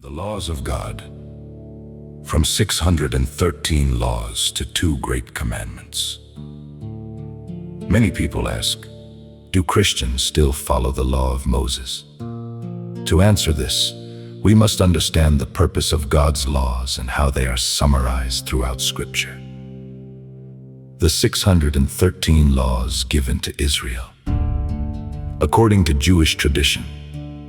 The laws of God, from 613 laws to 2 great commandments. Many people ask, do Christians still follow the law of Moses? To answer this, we must understand the purpose of God's laws and how they are summarized throughout Scripture. The 613 laws given to Israel. According to Jewish tradition,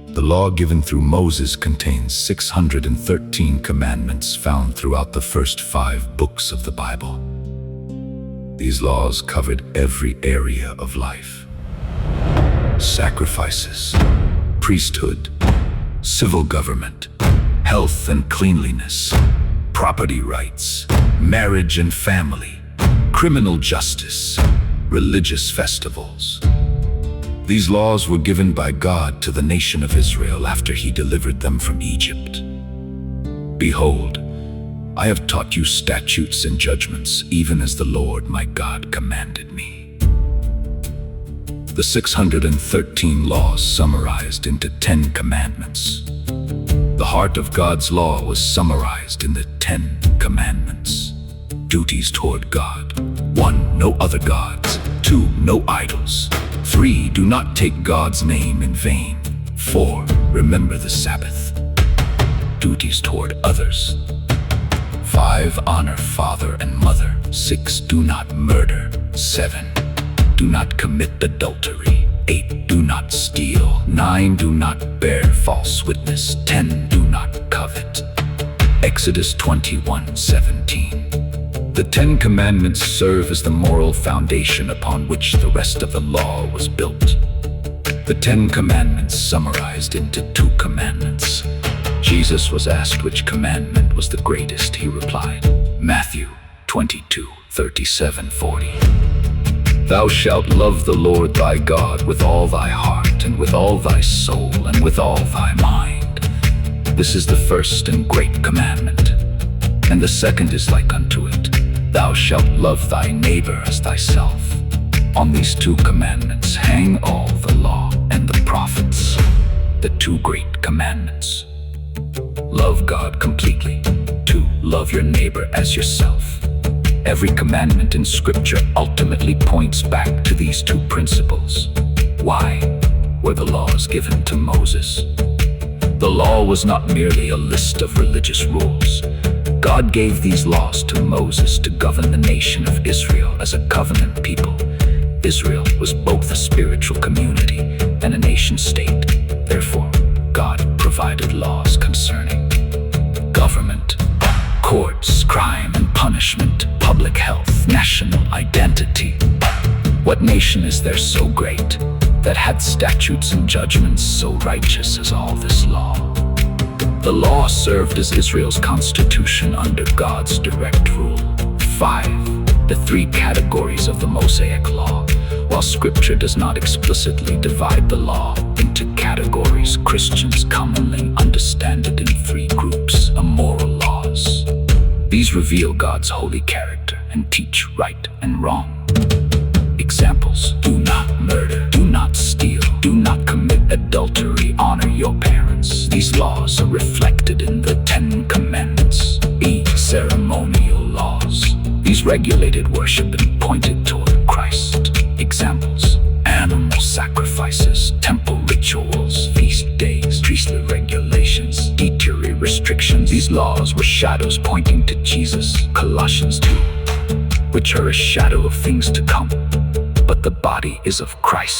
the law given through Moses contains 613 commandments found throughout the first 5 books of the Bible. These laws covered every area of life: sacrifices, priesthood, civil government, health and cleanliness, property rights, marriage and family, criminal justice, religious festivals. These laws were given by God to the nation of Israel after He delivered them from Egypt. Behold, I have taught you statutes and judgments, even as the Lord my God commanded me. The 613 laws summarized into 10 commandments. The heart of God's law was summarized in the 10 commandments. Duties toward God. 1. No other gods. 2. No idols. 3. Do not take God's name in vain. 4. Remember the Sabbath. Duties toward others. 5. Honor father and mother. 6. Do not murder. 7. Do not commit adultery. 8. Do not steal. 9. Do not bear false witness. 10. Do not covet. Exodus 21:17. The 10 commandments serve as the moral foundation upon which the rest of the law was built. The 10 commandments summarized into 2 commandments. Jesus was asked which commandment was the greatest. He replied, Matthew 22:37-40. Thou shalt love the Lord thy God with all thy heart, and with all thy soul, and with all thy mind. This is the first and great commandment, and the second is like unto it. Thou shalt love thy neighbor as thyself. On these 2 commandments hang all the law and the prophets. The 2 great commandments. Love God completely. 2. Love your neighbor as yourself. Every commandment in Scripture ultimately points back to these 2 principles. Why were the laws given to Moses? The law was not merely a list of religious rules. God gave these laws to Moses to govern the nation of Israel as a covenant people. Israel was both a spiritual community and a nation state. Therefore, God provided laws concerning government, courts, crime and punishment, public health, national identity. What nation is there so great that had statutes and judgments so righteous as all this law? The law served as Israel's constitution under God's direct rule. 5. The 3 categories of the Mosaic Law. While Scripture does not explicitly divide the law into categories, Christians commonly understand it in 3 groups: moral laws. These reveal God's holy character and teach right and wrong. Examples: do not murder, do not steal, do not commit adultery, honor your parents. These laws are reflected in the 10 commandments. E. Ceremonial laws. These regulated worship and pointed toward Christ. Examples: animal sacrifices, temple rituals, feast days, priestly regulations, dietary restrictions. These laws were shadows pointing to Jesus. Colossians 2, which are a shadow of things to come, but the body is of Christ.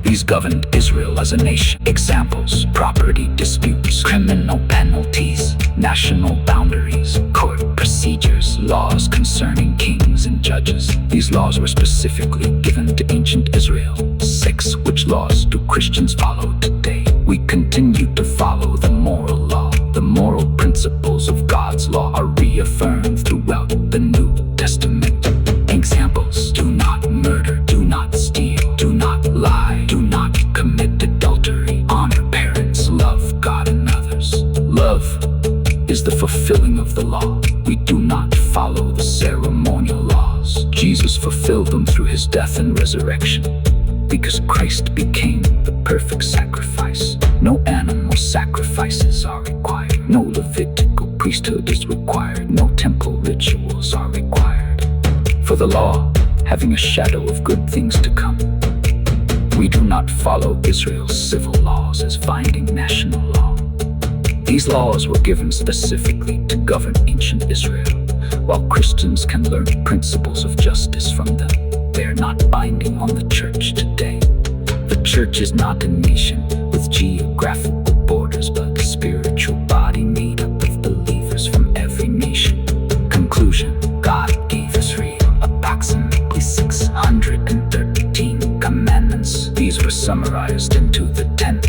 These governed Israel as a nation. Examples: property disputes, criminal penalties, national boundaries, court procedures, laws concerning kings and judges. These laws were specifically given to ancient Israel. 6. Which laws do Christians follow today? We continue to follow the moral law. The moral principles of God's law are reaffirmed throughout the New Testament. Examples: do not murder, do not steal, do not lie, do not commit adultery, honor parents, love God and others. Love is the fulfilling of the law. We do not follow the ceremonial laws. Jesus fulfilled them through His death and resurrection, because Christ became the perfect sacrifice. No animal animal sacrifices are required. No Levitical priesthood is required. No temple rituals are required. For the law, having a shadow of good things to come. We do not follow Israel's civil laws as binding national law. These laws were given specifically to govern ancient Israel. While Christians can learn principles of justice from them, they are not binding on the church today. The church is not a nation with geographical borders, but a spiritual body made up of believers from every nation. Conclusion: God gave Israel approximately 613 commandments. These were summarized into the 10